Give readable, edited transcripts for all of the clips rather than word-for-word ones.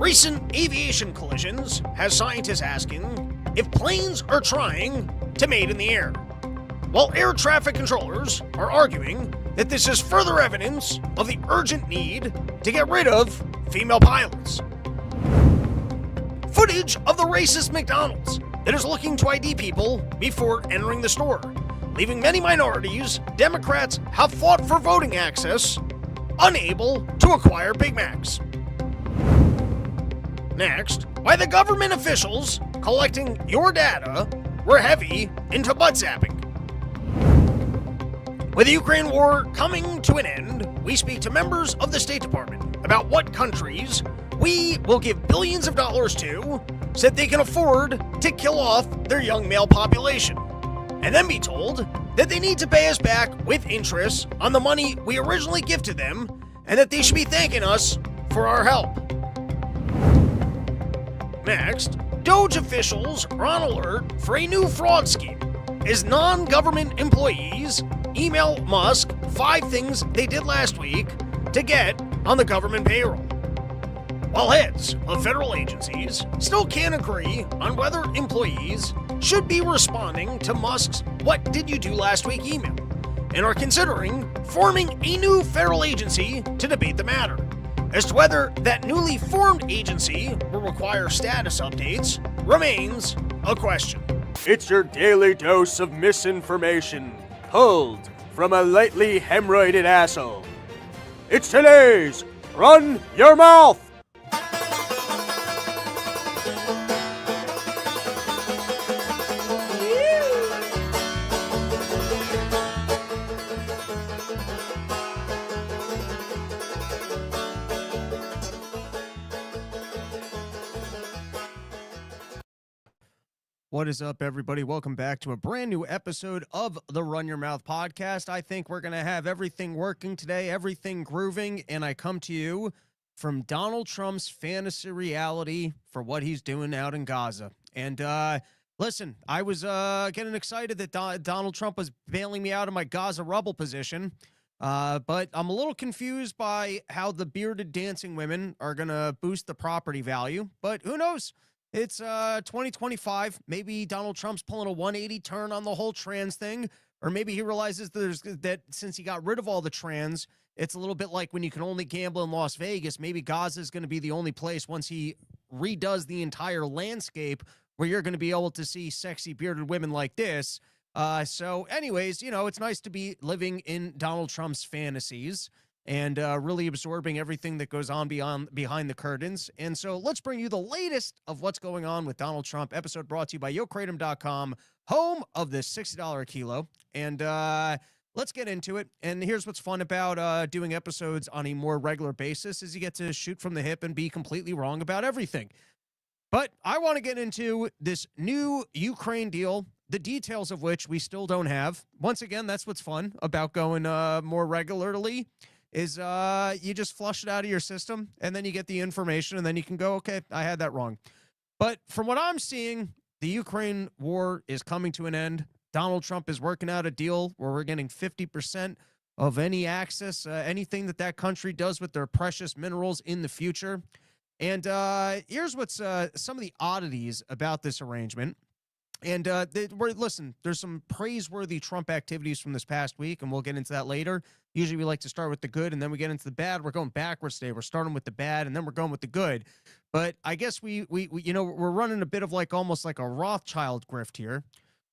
Recent aviation collisions has scientists asking if planes are trying to mate in the air, while air traffic controllers are arguing that this is further evidence of the urgent need to get rid of female pilots. Footage of the racist McDonald's that is looking to ID people before entering the store, leaving many minorities Democrats have fought for voting access unable to acquire Big Macs. Next, why the government officials collecting your data were heavy into butt zapping. With the Ukraine war coming to an end, we speak to members of the State Department about what countries we will give billions of dollars to so that they can afford to kill off their young male population, and then be told that they need to pay us back with interest on the money we originally gifted them, and that they should be thanking us for our help. Next, Doge officials are on alert for a new fraud scheme as non-government employees email Musk 5 things they did last week to get on the government payroll, while heads of federal agencies still can't agree on whether employees should be responding to Musk's "What did you do last week?" email, and are considering forming a new federal agency to debate the matter. As to whether that newly formed agency will require status updates remains a question. It's your daily dose of misinformation, pulled from a lightly hemorrhoided asshole. It's today's Run Your Mouth! What is up, everybody? Welcome back to a brand new episode of the Run Your Mouth podcast. I think we're going to have everything working today, everything grooving, and I come to you from Donald Trump's fantasy reality for what he's doing out in Gaza. And listen, I was getting excited that Donald Trump was bailing me out of my Gaza rubble position, but I'm a little confused by how the bearded dancing women are going to boost the property value, but who knows? It's 2025. Maybe Donald Trump's pulling a 180 turn on the whole trans thing, or maybe he realizes that since he got rid of all the trans, it's a little bit like when you can only gamble in Las Vegas. Maybe Gaza is going to be the only place once he redoes the entire landscape where you're going to be able to see sexy bearded women like this. So anyways, you know, it's nice to be living in Donald Trump's fantasies and really absorbing everything that goes on behind the curtains. And so let's bring you the latest of what's going on with Donald Trump. Episode brought to you by YOKRATOM.com, home of the $60 a kilo. And let's get into it. And here's what's fun about doing episodes on a more regular basis is you get to shoot from the hip and be completely wrong about everything. But I want to get into this new Ukraine deal, the details of which we still don't have. Once again, that's what's fun about going more regularly. Is you just flush it out of your system, and then you get the information, and then you can go, okay, I had that wrong. But from what I'm seeing, the Ukraine war is coming to an end. Donald Trump is working out a deal where we're getting 50% of any access, anything that country does with their precious minerals in the future. And here's what's some of the oddities about this arrangement. And listen, there's some praiseworthy Trump activities from this past week, and we'll get into that later. Usually we like to start with the good, and then we get into the bad. We're going backwards today. We're starting with the bad, and then we're going with the good. But I guess we you know, we're running a bit of like almost like a Rothschild grift here,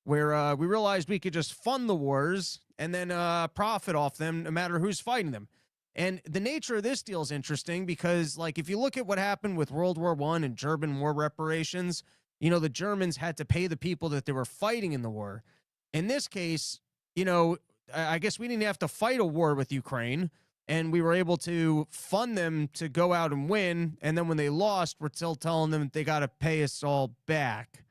where we realized we could just fund the wars and then profit off them no matter who's fighting them. And the nature of this deal is interesting because, like, if you look at what happened with World War I and German war reparations, you know, the Germans had to pay the people that they were fighting in the war. In this case, you know, I guess we didn't have to fight a war with Ukraine, and we were able to fund them to go out and win. And then when they lost, we're still telling them they got to pay us all back.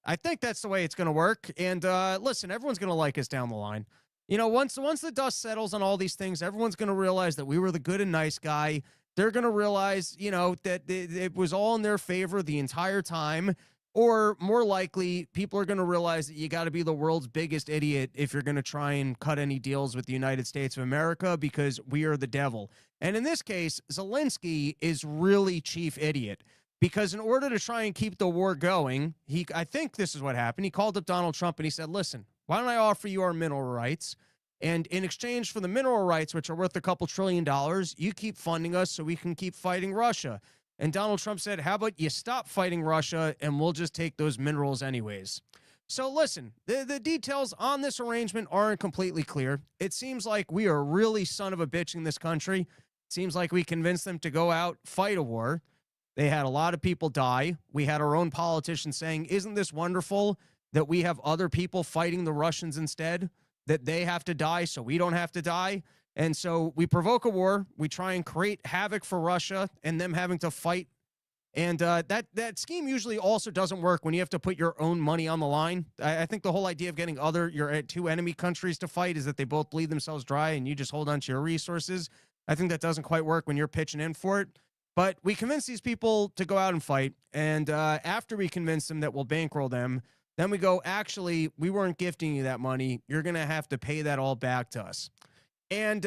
I think that's the way it's going to work. And listen, everyone's going to like us down the line. You know, once the dust settles on all these things, everyone's going to realize that we were the good and nice guy. They're going to realize, you know, that it was all in their favor the entire time. Or more likely, people are going to realize that you got to be the world's biggest idiot if you're going to try and cut any deals with the United States of America, because we are the devil. And in this case, Zelensky is really chief idiot. because in order to try and keep the war going, I think this is what happened. He called up Donald Trump and he said, listen, why don't I offer you our mineral rights? And in exchange for the mineral rights, which are worth a couple $1 trillion, you keep funding us so we can keep fighting Russia. And Donald Trump said, how about you stop fighting Russia and we'll just take those minerals anyways. So listen, the details on this arrangement aren't completely clear. It seems like we are really son of a bitch in this country. It seems like we convinced them to go out, fight a war. They had a lot of people die. We had our own politicians saying, isn't this wonderful that we have other people fighting the Russians instead, that they have to die so we don't have to die? And so we provoke a war. We try and create havoc for Russia and them having to fight. And that scheme usually also doesn't work when you have to put your own money on the line. I think the whole idea of getting your two enemy countries to fight is that they both bleed themselves dry and you just hold on to your resources. I think that doesn't quite work when you're pitching in for it. But we convince these people to go out and fight. And after we convince them that we'll bankroll them, then we go, actually, we weren't gifting you that money. You're going to have to pay that all back to us. And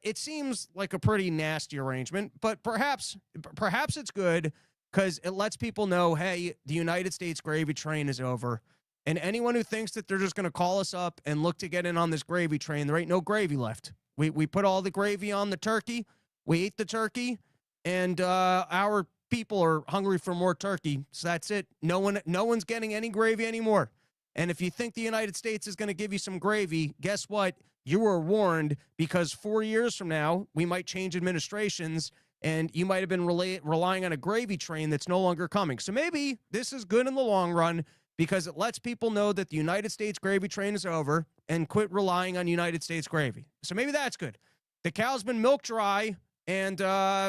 it seems like a pretty nasty arrangement, but perhaps it's good because it lets people know, hey, the United States gravy train is over. And anyone who thinks that they're just going to call us up and look to get in on this gravy train, there ain't no gravy left. We put all the gravy on the turkey. We ate the turkey. And our people are hungry for more turkey, so that's it. No one's getting any gravy anymore. And if you think the United States is going to give you some gravy, guess what? You were warned, because 4 years from now, we might change administrations, and you might have been relying on a gravy train that's no longer coming. So maybe this is good in the long run because it lets people know that the United States gravy train is over and quit relying on United States gravy. So maybe that's good. The cow's been milked dry. And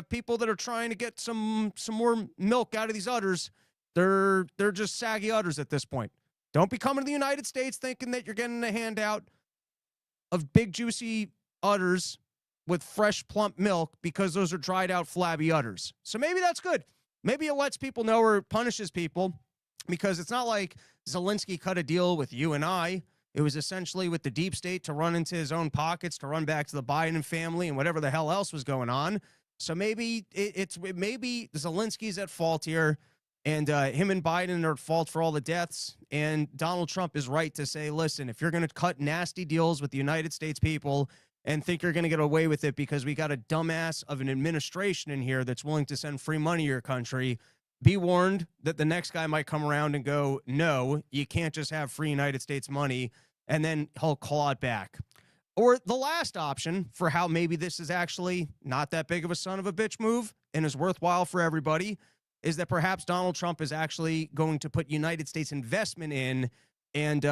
people that are trying to get some more milk out of these udders, they're just saggy udders at this point. Don't be coming to the United States thinking that you're getting a handout of big, juicy udders with fresh, plump milk, because those are dried out, flabby udders. So maybe that's good. Maybe it lets people know, or punishes people, because it's not like Zelensky cut a deal with you and I. It was essentially with the deep state to run into his own pockets, to run back to the Biden family and whatever the hell else was going on. So maybe maybe Zelensky's at fault here, and him and Biden are at fault for all the deaths. And Donald Trump is right to say, listen, if you're going to cut nasty deals with the United States people and think you're going to get away with it because we got a dumbass of an administration in here that's willing to send free money to your country, be warned that the next guy might come around and go, no, you can't just have free United States money, and then he'll claw it back. Or the last option for how maybe this is actually not that big of a son of a bitch move and is worthwhile for everybody is that perhaps Donald Trump is actually going to put United States investment in, and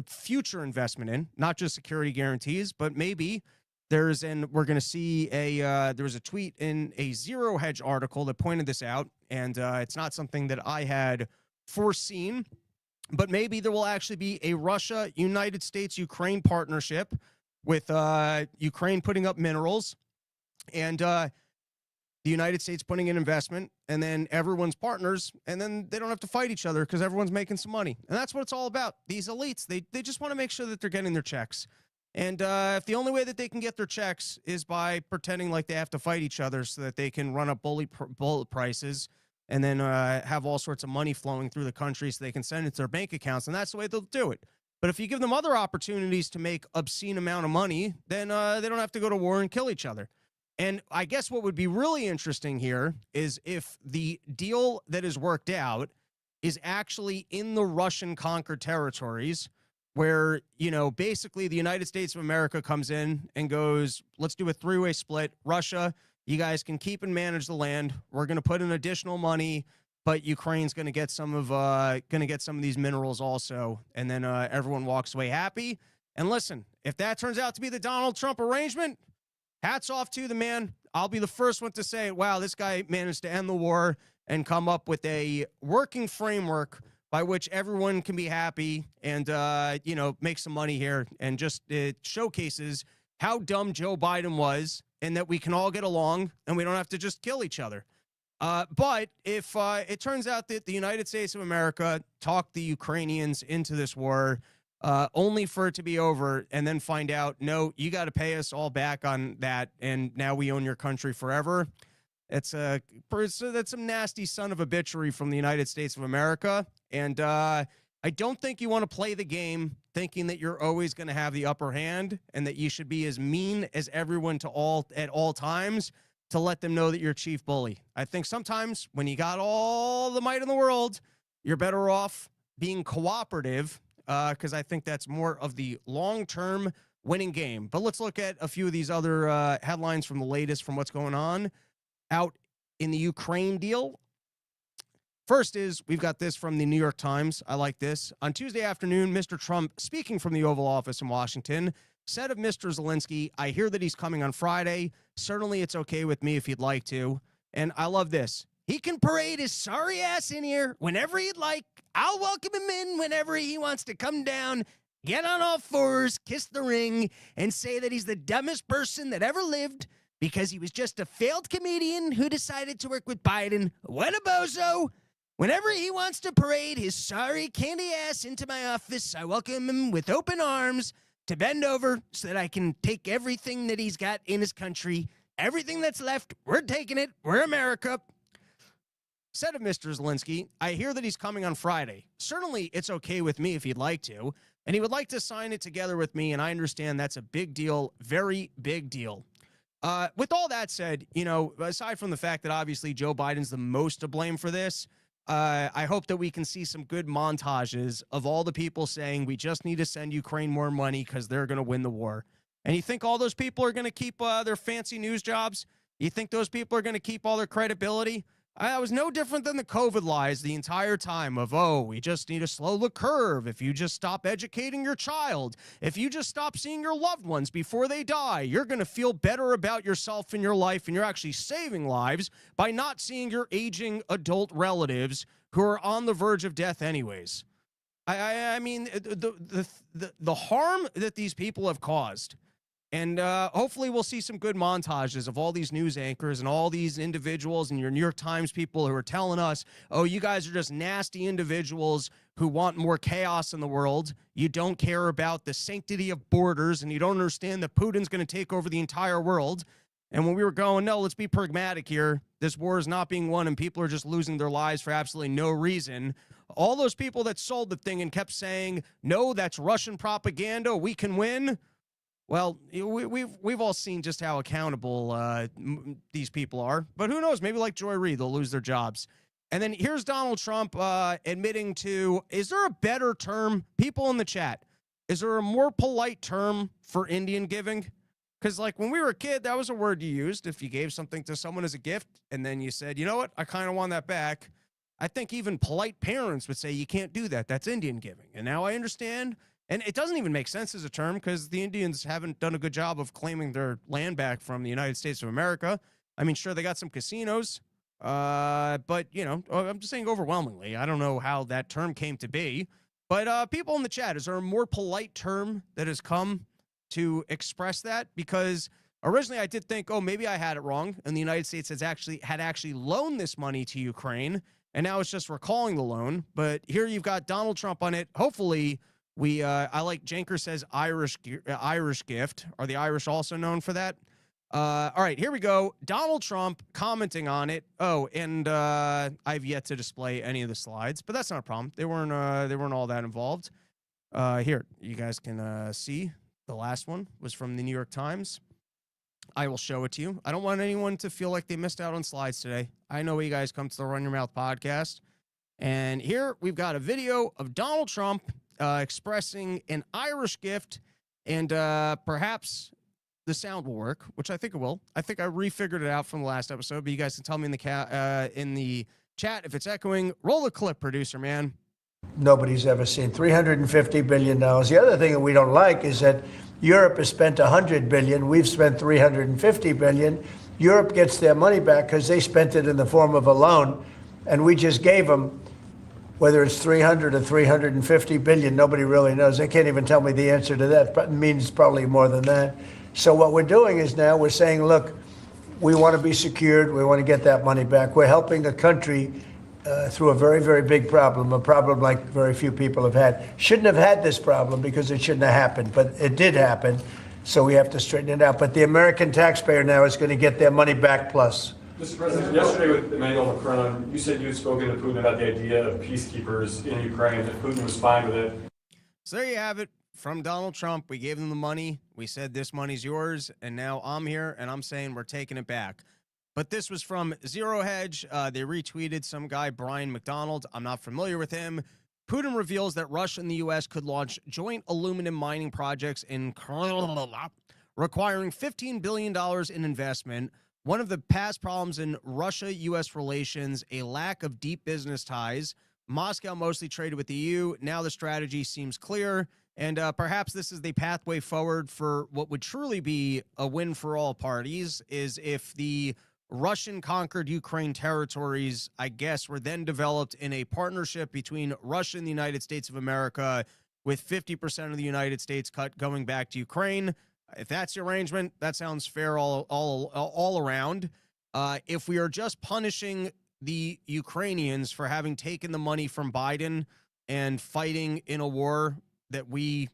future investment in, not just security guarantees, but maybe we're going to see there was a tweet in a Zero Hedge article that pointed this out, and it's not something that I had foreseen, but maybe there will actually be a Russia-United States-Ukraine partnership with Ukraine putting up minerals and the United States putting in investment, and then everyone's partners, and then they don't have to fight each other because everyone's making some money. And that's what it's all about. These elites, they just want to make sure that they're getting their checks. And if the only way that they can get their checks is by pretending like they have to fight each other so that they can run up bullet prices and then have all sorts of money flowing through the country so they can send it to their bank accounts, and that's the way they'll do it. But if you give them other opportunities to make obscene amount of money, then they don't have to go to war and kill each other. And I guess what would be really interesting here is if the deal that is worked out is actually in the Russian-conquered territories, where, you know, basically the United States of America comes in and goes, let's do a three-way split. Russia, you guys can keep and manage the land. We're going to put in additional money, but Ukraine's going to get some of these minerals also. And then everyone walks away happy. And listen, if that turns out to be the Donald Trump arrangement, hats off to the man. I'll be the first one to say, wow, this guy managed to end the war and come up with a working framework by which everyone can be happy and, you know, make some money here. And just it showcases how dumb Joe Biden was and that we can all get along and we don't have to just kill each other. But if it turns out that the United States of America talked the Ukrainians into this war, only for it to be over and then find out, no, you got to pay us all back on that, and now we own your country forever, That's some nasty son of a bitchery from the United States of America. And I don't think you want to play the game thinking that you're always going to have the upper hand and that you should be as mean as everyone at all times to let them know that you're chief bully. I think sometimes when you got all the might in the world, you're better off being cooperative, because I think that's more of the long-term winning game. But let's look at a few of these other headlines from the latest from what's going on out in the Ukraine deal. First is, we've got this from the New York Times. I like this. On Tuesday afternoon, Mr. Trump, speaking from the Oval Office in Washington, said of Mr. Zelensky, "I hear that he's coming on Friday. Certainly it's okay with me if he'd like to." And I love this. "He can parade his sorry ass in here whenever he'd like. I'll welcome him in whenever he wants to come down, get on all fours, kiss the ring, and say that he's the dumbest person that ever lived because he was just a failed comedian who decided to work with Biden. What a bozo. Whenever he wants to parade his sorry candy ass into my office, I welcome him with open arms to bend over so that I can take everything that he's got in his country. Everything that's left, we're taking it. We're America." Said of Mr. Zelensky, "I hear that he's coming on Friday. Certainly it's okay with me if he'd like to, and he would like to sign it together with me, and I understand that's a big deal, very big deal." With all that said, you know, aside from the fact that obviously Joe Biden's the most to blame for this, I hope that we can see some good montages of all the people saying we just need to send Ukraine more money because they're going to win the war. And you think all those people are going to keep their fancy news jobs? You think those people are going to keep all their credibility? I was no different than the COVID lies the entire time of, oh, we just need to slow the curve. If you just stop educating your child, if you just stop seeing your loved ones before they die, you're going to feel better about yourself and your life, and you're actually saving lives by not seeing your aging adult relatives who are on the verge of death anyways. I mean, the harm that these people have caused. And hopefully we'll see some good montages of all these news anchors and all these individuals and your New York Times people who are telling us, oh, you guys are just nasty individuals who want more chaos in the world. You don't care about the sanctity of borders, and you don't understand that Putin's going to take over the entire world. And when we were going, no, let's be pragmatic here. This war is not being won, and people are just losing their lives for absolutely no reason. All those people that sold the thing and kept saying, no, that's Russian propaganda, we can win. Well, we've all seen just how accountable these people are. But who knows? Maybe like Joy Reid, they'll lose their jobs. And then here's Donald Trump admitting to, is there a better term? People in the chat, is there a more polite term for Indian giving? Because like when we were a kid, that was a word you used if you gave something to someone as a gift and then you said, you know what, I kind of want that back. I think even polite parents would say you can't do that. That's Indian giving. And now I understand. And it doesn't even make sense as a term because the Indians haven't done a good job of claiming their land back from the United States of America. I mean, sure, they got some casinos, but, you know, I'm just saying overwhelmingly. I don't know how that term came to be. But people in the chat, is there a more polite term that has come to express that? Because originally I did think, oh, maybe I had it wrong, and the United States had actually loaned this money to Ukraine, and now it's just recalling the loan. But here you've got Donald Trump on it. Hopefully... I like Janker says Irish gift. Are the Irish also known for that? All right, here we go. Donald Trump commenting on it. Oh, and I've yet to display any of the slides, but that's not a problem. They weren't all that involved. Here, you guys can see the last one was from the New York Times. I will show it to you. I don't want anyone to feel like they missed out on slides today. I know you guys come to the Run Your Mouth podcast. And here we've got a video of Donald Trump expressing an Irish gift, and perhaps the sound will work, which I think it will. I think I refigured it out from the last episode, but you guys can tell me in the chat if it's echoing. Roll the clip, producer man. Nobody's ever seen $350 billion. The other thing that we don't like is that Europe has spent $100 billion. We've spent $350 billion. Europe gets their money back because they spent it in the form of a loan, and we just gave them. Whether it's 300 or 350 billion, nobody really knows. They can't even tell me the answer to that, but it means probably more than that. So what we're doing is now we're saying, look, we want to be secured. We want to get that money back. We're helping a country through a very, very big problem, a problem like very few people have had. Shouldn't have had this problem because it shouldn't have happened, but it did happen. So we have to straighten it out. But the American taxpayer now is going to get their money back plus. Mr. President, yesterday with Emmanuel Macron, you said you had spoken to Putin about the idea of peacekeepers in Ukraine, that Putin was fine with it. So there you have it from Donald Trump. We gave him the money. We said this money's yours, and now I'm here, and I'm saying we're taking it back. But this was from Zero Hedge. They retweeted some guy, Brian McDonald. I'm not familiar with him. Putin reveals that Russia and the U.S. could launch joint aluminum mining projects in requiring $15 billion in investment. One of the past problems in Russia-U.S. relations, a lack of deep business ties. Moscow mostly traded with the EU. Now the strategy seems clear, and perhaps this is the pathway forward for what would truly be a win for all parties, is if the Russian-conquered Ukraine territories, I guess, were then developed in a partnership between Russia and the United States of America, with 50% of the United States cut going back to Ukraine. If that's the arrangement, that sounds fair all around. If we are just punishing the Ukrainians for having taken the money from Biden and fighting in a war that we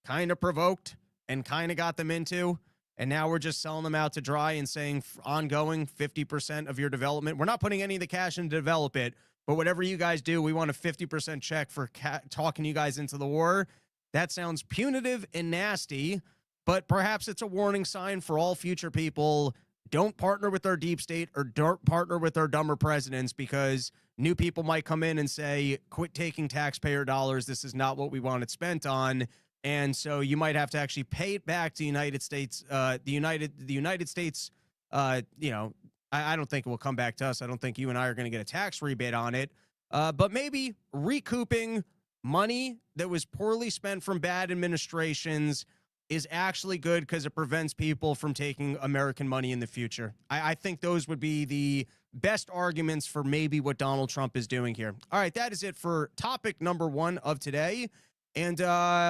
kind of provoked and kind of got them into, and now we're just selling them out to dry and saying ongoing 50% of your development. We're not putting any of the cash in to develop it, but whatever you guys do, we want a 50% check for talking you guys into the war. That sounds punitive and nasty, but perhaps it's a warning sign for all future people. Don't partner with our deep state, or don't partner with our dumber presidents, because new people might come in and say, quit taking taxpayer dollars. This is not what we want it spent on. And so you might have to actually pay it back to the United States. The United States, I don't think it will come back to us. I don't think you and I are going to get a tax rebate on it. But maybe recouping money that was poorly spent from bad administrations is actually good, because it prevents people from taking American money in the future. I think those would be the best arguments for maybe what Donald Trump is doing here. All right, that is it for topic number 1 of today. And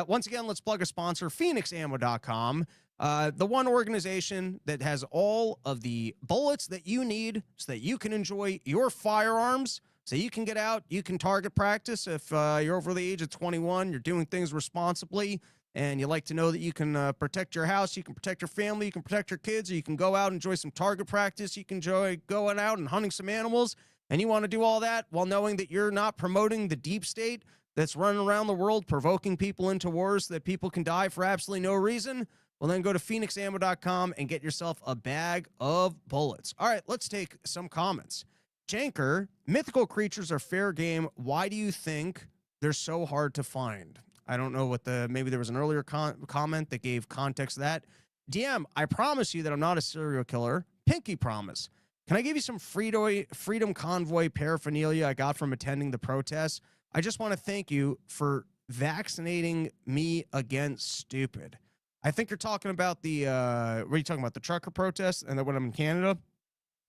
once again, let's plug a sponsor, FENIXAMMO.com, the one organization that has all of the bullets that you need so that you can enjoy your firearms, so you can get out, you can target practice. If you're over the age of 21, you're doing things responsibly, and you like to know that you can protect your house, you can protect your family, you can protect your kids, or you can go out and enjoy some target practice, you can enjoy going out and hunting some animals, and you want to do all that while knowing that you're not promoting the deep state that's running around the world, provoking people into wars so that people can die for absolutely no reason, well, then go to FENIXAMMO.com and get yourself a bag of bullets. All right, let's take some comments. Janker, mythical creatures are fair game. Why do you think they're so hard to find? I don't know what maybe there was an earlier comment that gave context to that. DM, I promise you that I'm not a serial killer. Pinky promise. Can I give you some Freedom Convoy paraphernalia I got from attending the protests? I just want to thank you for vaccinating me against stupid. I think you're talking about the, what are you talking about? The trucker protest? And then when I'm in Canada,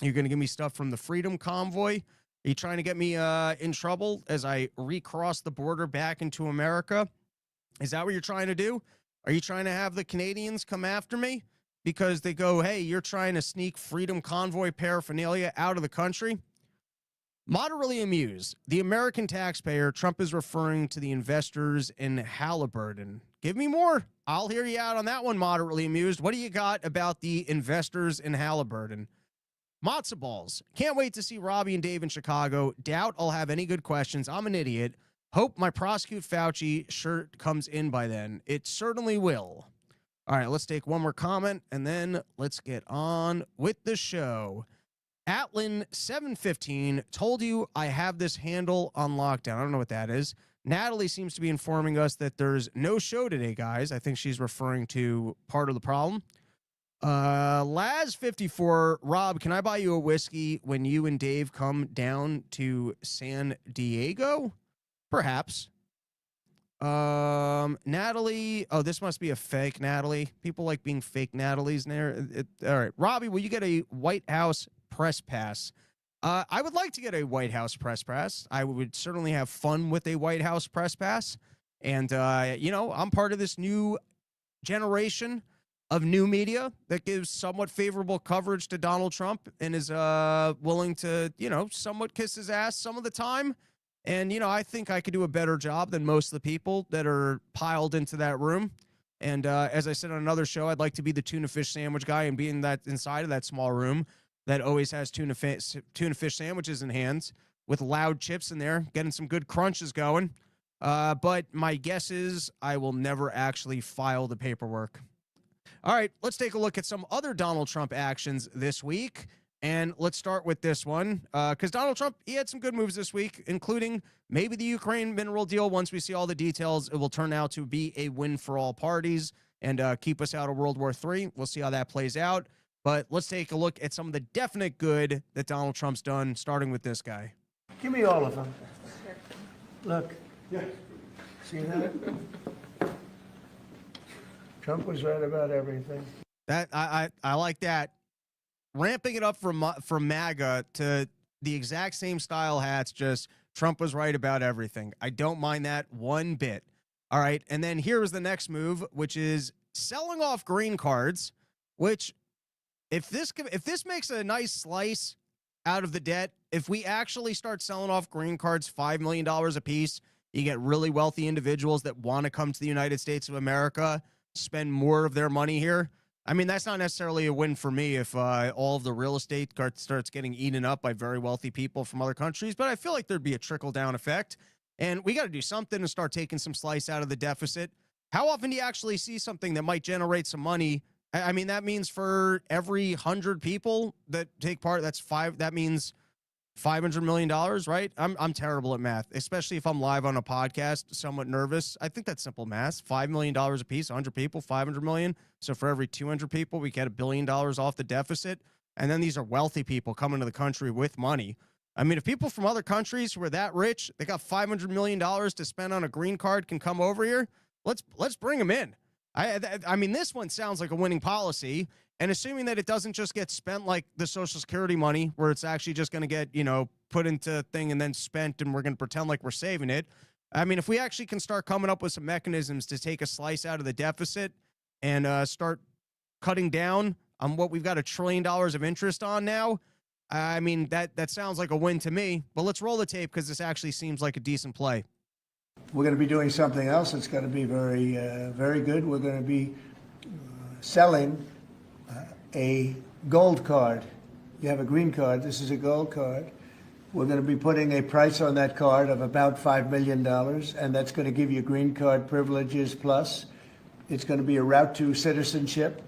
you're going to give me stuff from the Freedom Convoy? Are you trying to get me in trouble as I recross the border back into America? Is that what you're trying to do? Are you trying to have the Canadians come after me because they go, hey, you're trying to sneak Freedom Convoy paraphernalia out of the country? Moderately amused. The American taxpayer, Trump is referring to the investors in Halliburton. Give me more. I'll hear you out on that one, moderately amused. What do you got about the investors in Halliburton? Matzo balls. Can't wait to see Robbie and Dave in Chicago. Doubt I'll have any good questions. I'm an idiot. Hope my Prosecute Fauci shirt comes in by then. It certainly will. All right, let's take one more comment, and then let's get on with the show. Atlin715 told you I have this handle on lockdown. I don't know what that is. Natalie seems to be informing us that there's no show today, guys. I think she's referring to part of the problem. Laz54, Rob, can I buy you a whiskey when you and Dave come down to San Diego? Perhaps. Natalie, oh, this must be a fake Natalie. People like being fake Natalies in there. All right, Robbie, will you get a White House press pass? I would like to get a White House press pass. I would certainly have fun with a White House press pass. And, I'm part of this new generation of new media that gives somewhat favorable coverage to Donald Trump and is willing to, somewhat kiss his ass some of the time. And, I think I could do a better job than most of the people that are piled into that room. And as I said on another show, I'd like to be the tuna fish sandwich guy and be inside of that small room. that always has tuna fish sandwiches in hands with loud chips in there, getting some good crunches going. But my guess is I will never actually file the paperwork. All right, let's take a look at some other Donald Trump actions this week. And let's start with this one, because Donald Trump, he had some good moves this week, including maybe the Ukraine mineral deal. Once we see all the details, it will turn out to be a win for all parties and keep us out of World War III. We'll see how that plays out. But let's take a look at some of the definite good that Donald Trump's done, starting with this guy. Give me all of them. Look. Yeah. See that? Trump was right about everything. That I like that. Ramping it up from Maga to the exact same style hats, just Trump was right about everything. I don't mind that one bit. All right, and then here is the next move, which is selling off green cards, which if this makes a nice slice out of the debt, if we actually start selling off green cards $5 million a piece, you get really wealthy individuals that want to come to the United States of America, spend more of their money here. I mean, that's not necessarily a win for me if all of the real estate starts getting eaten up by very wealthy people from other countries, but I feel like there'd be a trickle-down effect, and we got to do something to start taking some slice out of the deficit. How often do you actually see something that might generate some money? I mean, that means for every 100 people that take part, that means $500 million, right? I'm terrible at math, especially if I'm live on a podcast, somewhat nervous. I think that's simple math. $5 million a piece, 100 people, 500 million. So for every 200 people, we get $1 billion off the deficit. And then these are wealthy people coming to the country with money. I mean, if people from other countries who are that rich, they got $500 million to spend on a green card can come over here, let's bring them in. I mean, this one sounds like a winning policy. And assuming that it doesn't just get spent like the Social Security money, where it's actually just going to get, put into a thing and then spent, and we're going to pretend like we're saving it. I mean, if we actually can start coming up with some mechanisms to take a slice out of the deficit and start cutting down on what we've got $1 trillion of interest on now, I mean, that sounds like a win to me. But let's roll the tape because this actually seems like a decent play. We're going to be doing something else that's going to be very, very good. We're going to be selling a gold card. You have a green card. This is a gold card. We're going to be putting a price on that card of about $5 million, and that's going to give you green card privileges plus. It's going to be a route to citizenship,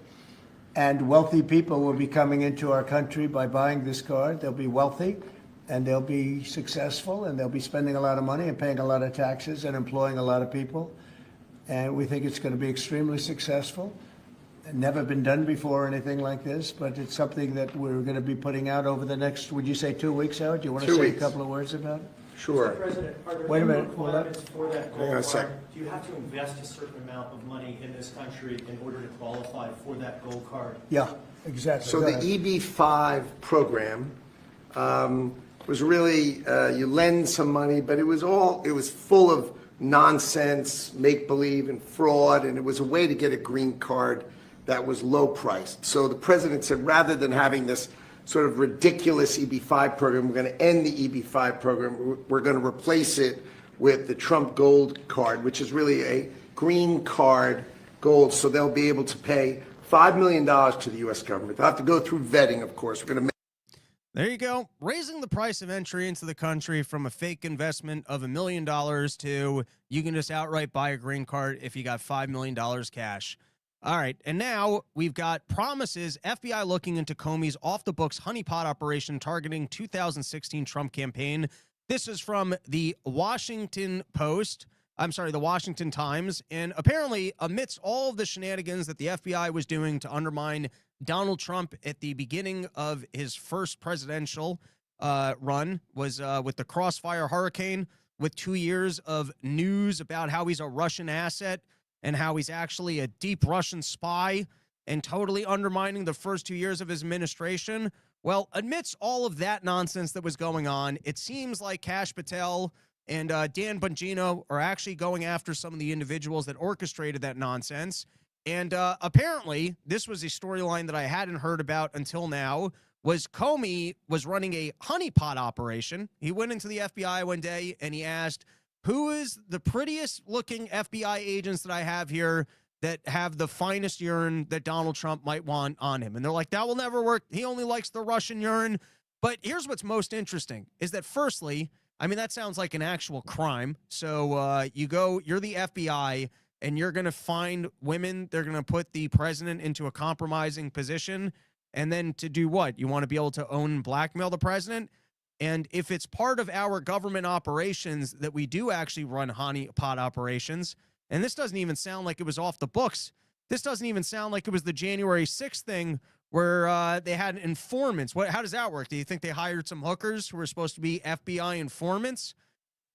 and wealthy people will be coming into our country by buying this card. They'll be wealthy, and they'll be successful, and they'll be spending a lot of money and paying a lot of taxes and employing a lot of people. And we think it's going to be extremely successful. Never been done before or anything like this, but it's something that we're going to be putting out over the next, would you say 2 weeks, Howard? Do you want to say a couple of words about it? Sure. Mr. President, are there Wait a any minute, hold on. requirements for that Hang on a gold sec. card? Do you have to invest a certain amount of money in this country in order to qualify for that gold card? Yeah, exactly. So Go the ahead. EB-5 program was really, you lend some money, but it was full of nonsense, make-believe, and fraud, and it was a way to get a green card that was low priced. So the president said, rather than having this sort of ridiculous EB-5 program, we're going to end the EB-5 program. We're going to replace it with the Trump Gold Card, which is really a green card gold. So they'll be able to pay $5 million to the U.S. government. They'll have to go through vetting, of course. We're going to There you go. Raising the price of entry into the country from a fake investment of $1 million to you can just outright buy a green card if you got $5 million cash. All right, and now we've got promises. FBI looking into Comey's off-the-books honeypot operation targeting 2016 Trump campaign. This is from the Washington Times. And apparently, amidst all of the shenanigans that the FBI was doing to undermine Donald Trump at the beginning of his first presidential run, was with the Crossfire Hurricane, with 2 years of news about how he's a Russian asset, and how he's actually a deep Russian spy and totally undermining the first 2 years of his administration. Well, amidst all of that nonsense that was going on, it seems like Kash Patel and Dan Bongino are actually going after some of the individuals that orchestrated that nonsense. And apparently, this was a storyline that I hadn't heard about until now, was Comey was running a honeypot operation. He went into the FBI one day and he asked, who is the prettiest looking FBI agents that I have here that have the finest urine that Donald Trump might want on him. And they're like, that will never work. He only likes the Russian urine. But here's what's most interesting is that, firstly, I mean, that sounds like an actual crime. So you're the FBI, and you're going to find women. They're going to put the president into a compromising position. And then to do what? You want to be able to own and blackmail the president? And if it's part of our government operations that we do actually run honeypot operations, and this doesn't even sound like it was off the books. This doesn't even sound like it was the January 6th thing where they had informants. How does that work? Do you think they hired some hookers who were supposed to be FBI informants?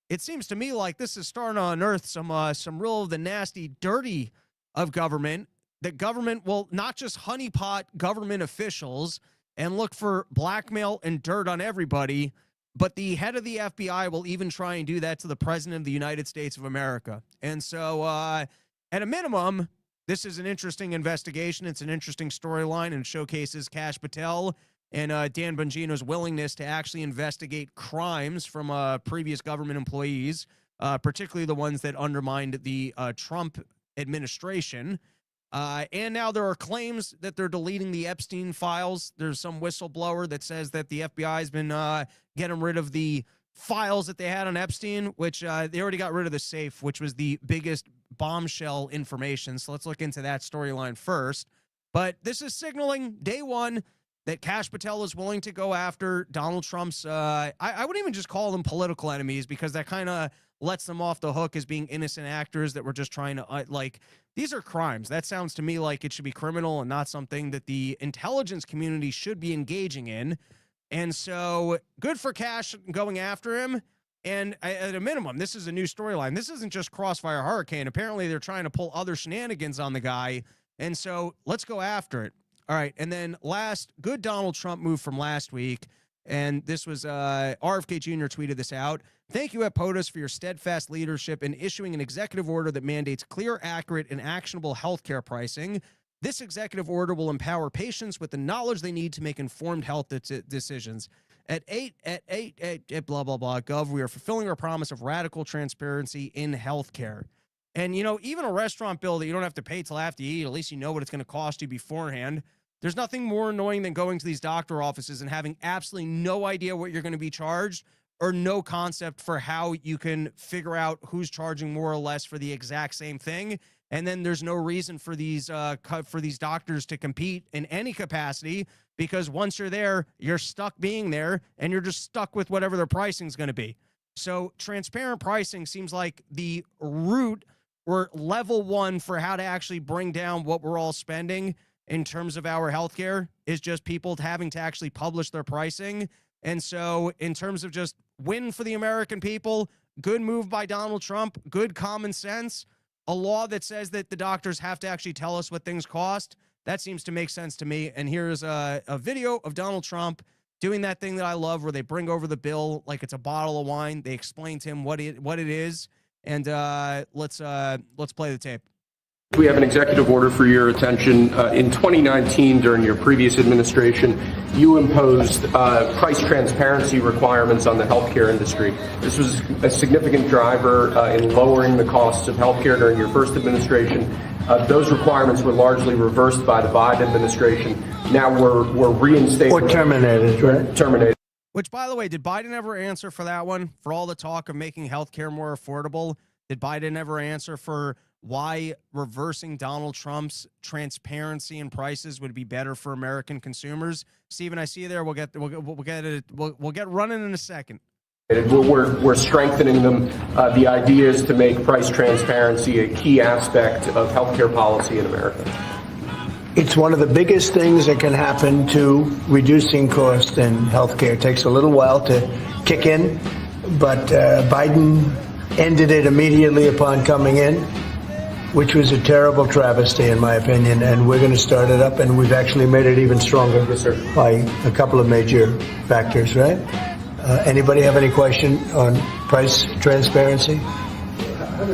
It seems to me like this is starting to unearth some real of the nasty, dirty of government. That government will not just honeypot government officials and look for blackmail and dirt on everybody, but the head of the FBI will even try and do that to the president of the United States of America. And so, at a minimum, this is an interesting investigation. It's an interesting storyline and showcases Kash Patel and Dan Bongino's willingness to actually investigate crimes from previous government employees, particularly the ones that undermined the Trump administration. And now there are claims that they're deleting the Epstein files. There's some whistleblower that says that the FBI has been getting rid of the files that they had on Epstein, which they already got rid of the safe, which was the biggest bombshell information. So let's look into that storyline first. But this is signaling day one that Kash Patel is willing to go after Donald Trump's, I wouldn't even just call them political enemies, because that kind of lets them off the hook as being innocent actors that were just trying to, these are crimes. That sounds to me like it should be criminal and not something that the intelligence community should be engaging in. And so good for Kash going after him. And at a minimum, this is a new storyline. This isn't just Crossfire Hurricane. Apparently they're trying to pull other shenanigans on the guy. And so let's go after it. All right. And then last, good Donald Trump move from last week. And this was RFK Jr. tweeted this out. Thank you at POTUS for your steadfast leadership in issuing an executive order that mandates clear, accurate, and actionable healthcare pricing. This executive order will empower patients with the knowledge they need to make informed health decisions. At blah, blah, blah, gov, we are fulfilling our promise of radical transparency in healthcare. And, you know, even a restaurant bill that you don't have to pay till after you eat, at least you know what it's going to cost you beforehand. There's nothing more annoying than going to these doctor offices and having absolutely no idea what you're going to be charged, or no concept for how you can figure out who's charging more or less for the exact same thing. And then there's no reason for these doctors to compete in any capacity, because once you're there, you're stuck being there, and you're just stuck with whatever their pricing is going to be. So transparent pricing seems like the route or level one for how to actually bring down what we're all spending in terms of our healthcare, is just people having to actually publish their pricing. And so in terms of just win for the American people, good move by Donald Trump, good common sense, a law that says that the doctors have to actually tell us what things cost. That seems to make sense to me. And here's a video of Donald Trump doing that thing that I love, where they bring over the bill like it's a bottle of wine. They explain to him what it is. And let's play the tape. We have an executive order for your attention. In 2019, during your previous administration, you imposed price transparency requirements on the healthcare industry. This was a significant driver in lowering the costs of healthcare during your first administration. Those requirements were largely reversed by the Biden administration. Now we're reinstating. Or terminated, right? Terminated. Which, by the way, did Biden ever answer for that one? For all the talk of making healthcare more affordable, did Biden ever answer for why reversing Donald Trump's transparency and prices would be better for American consumers? Steven, I see you there. We'll get running in a second. We're strengthening them. The idea is to make price transparency a key aspect of healthcare policy in America. It's one of the biggest things that can happen to reducing cost in healthcare. It takes a little while to kick in, but Biden ended it immediately upon coming in, which was a terrible travesty, in my opinion, and we're going to start it up, and we've actually made it even stronger. Yes, sir. By a couple of major factors, right? Anybody have any question on price transparency?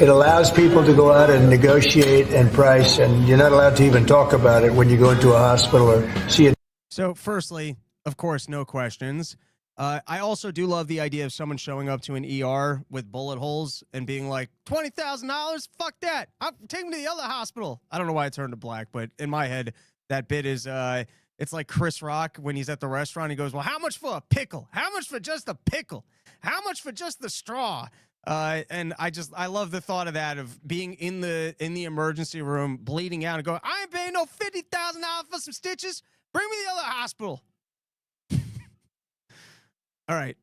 It allows people to go out and negotiate and price, and you're not allowed to even talk about it when you go into a hospital or see it. So firstly, of course, no questions. I also do love the idea of someone showing up to an ER with bullet holes and being like, $20,000? Fuck that. Take me to the other hospital. I don't know why I turned to black, but in my head, that bit is, it's like Chris Rock when he's at the restaurant. He goes, well, how much for a pickle? How much for just a pickle? How much for just the straw? And I love the thought of that, of being in the emergency room, bleeding out and going, I ain't paying no $50,000 for some stitches. Bring me to the other hospital. All right.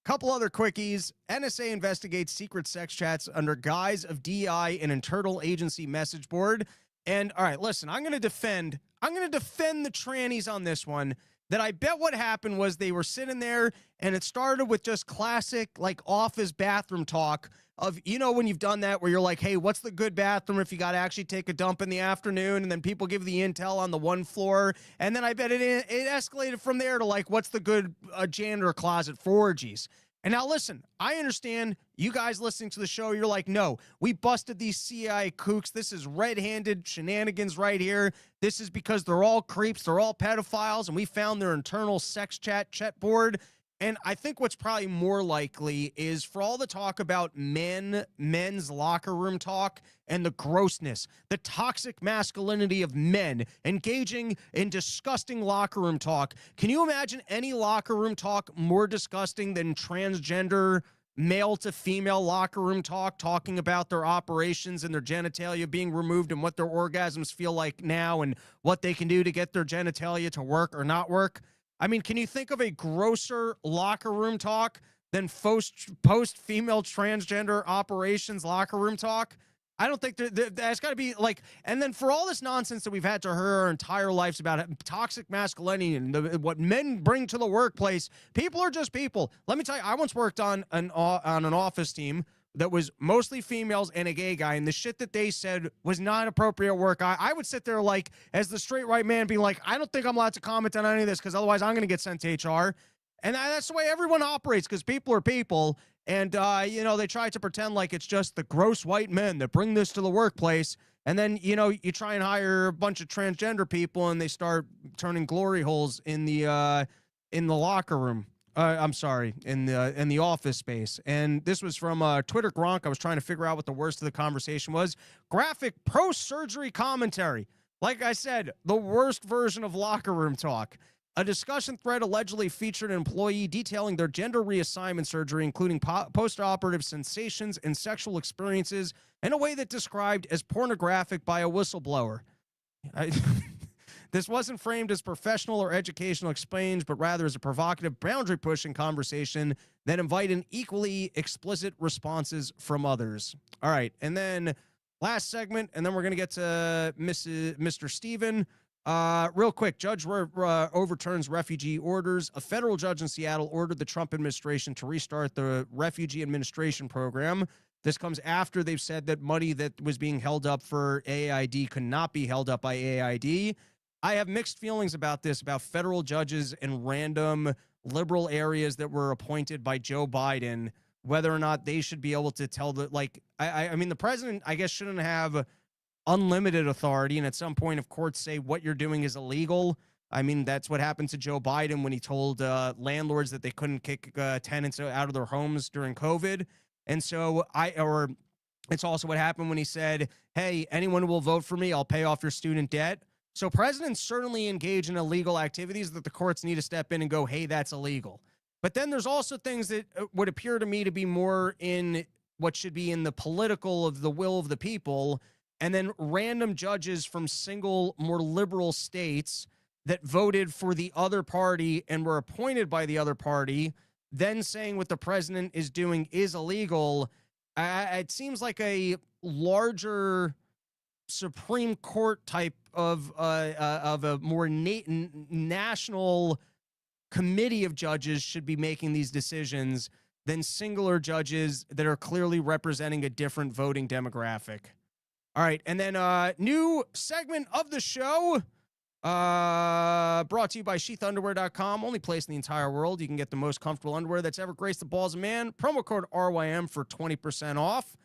Couple other quickies. NSA investigates secret sex chats under guise of DEI and internal agency message board. And all right, listen, I'm going to defend the trannies on this one. That I bet what happened was they were sitting there and it started with just classic like office bathroom talk of, you know, when you've done that where you're like, hey, what's the good bathroom if you got to actually take a dump in the afternoon? And then people give the intel on the one floor. And then I bet it escalated from there to like, what's the good janitor closet for orgies? And now listen, I understand you guys listening to the show, you're like, no, we busted these CIA kooks. This is red-handed shenanigans right here. This is because they're all creeps, they're all pedophiles, and we found their internal sex chat board. And I think what's probably more likely is for all the talk about men's locker room talk and the grossness, the toxic masculinity of men engaging in disgusting locker room talk. Can you imagine any locker room talk more disgusting than transgender male to female locker room talk, talking about their operations and their genitalia being removed and what their orgasms feel like now and what they can do to get their genitalia to work or not work? I mean, can you think of a grosser locker room talk than post-female transgender operations locker room talk? I don't think that's got to be like, and then for all this nonsense that we've had to hear our entire lives about toxic masculinity and what men bring to the workplace, people are just people. Let me tell you, I once worked on an office team that was mostly females and a gay guy, and the shit that they said was not appropriate work. I would sit there like, as the straight white man, being like, I don't think I'm allowed to comment on any of this because otherwise I'm going to get sent to HR. And that's the way everyone operates because people are people. And, you know, they try to pretend like it's just the gross white men that bring this to the workplace. And then, you know, you try and hire a bunch of transgender people and they start turning glory holes in the locker room. I'm sorry, in the office space. And this was from Twitter Gronk. I was trying to figure out what the worst of the conversation was. Graphic pro-surgery commentary. Like I said, the worst version of locker room talk. A discussion thread allegedly featured an employee detailing their gender reassignment surgery, including post-operative sensations and sexual experiences, in a way that described as pornographic by a whistleblower. This wasn't framed as professional or educational exchange, but rather as a provocative, boundary-pushing conversation that invited equally explicit responses from others. All right, and then last segment, and then we're going to get to Mr. Steven. Real quick, judge overturns refugee orders. A federal judge in Seattle ordered the Trump administration to restart the refugee administration program. This comes after they've said that money that was being held up for AID could not be held up by AID. I have mixed feelings about this, about federal judges in random liberal areas that were appointed by Joe Biden, whether or not they should be able to tell the, like, I mean, the president, I guess, shouldn't have unlimited authority. And at some point, if courts say what you're doing is illegal, I mean, that's what happened to Joe Biden when he told landlords that they couldn't kick tenants out of their homes during COVID. And so it's also what happened when he said, hey, anyone who will vote for me, I'll pay off your student debt. So presidents certainly engage in illegal activities that the courts need to step in and go, hey, that's illegal. But then there's also things that would appear to me to be more in what should be in the political of the will of the people. And then random judges from single, more liberal states that voted for the other party and were appointed by the other party, then saying what the president is doing is illegal. It seems like a larger Supreme Court type of a more national committee of judges should be making these decisions than singular judges that are clearly representing a different voting demographic. All right, and then new segment of the show brought to you by sheathunderwear.com, only place in the entire world you can get the most comfortable underwear that's ever graced the balls of man. Promo code RYM for 20% off.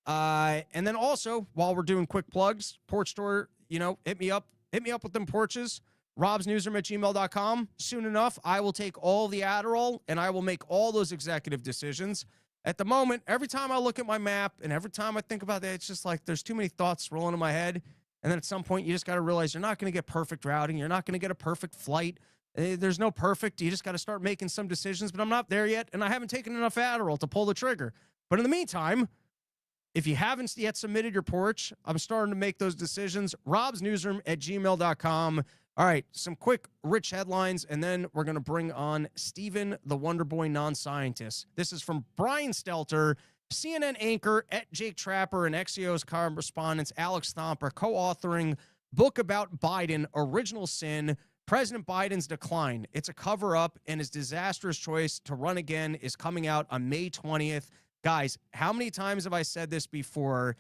And then also, while we're doing quick plugs, Porch Store, you know, hit me up with them porches. robsnewsroom@gmail.com. Soon enough, I will take all the Adderall and I will make all those executive decisions. At the moment, every time I look at my map and every time I think about that, it's just like there's too many thoughts rolling in my head. And then at some point, you just got to realize you're not going to get perfect routing. You're not going to get a perfect flight. There's no perfect. You just got to start making some decisions. But I'm not there yet, and I haven't taken enough Adderall to pull the trigger. But in the meantime, if you haven't yet submitted your porch, I'm starting to make those decisions. robsnewsroom@gmail.com. All right, some quick rich headlines, and then we're going to bring on Steven the Wonderboy non-scientist. This is from Brian Stelter, CNN anchor at Jake Trapper, and Axios correspondent Alex Thomper, co-authoring book about Biden, Original Sin, President Biden's Decline. It's a cover-up, and his disastrous choice to run again is coming out on May 20th. Guys, how many times have I said this before?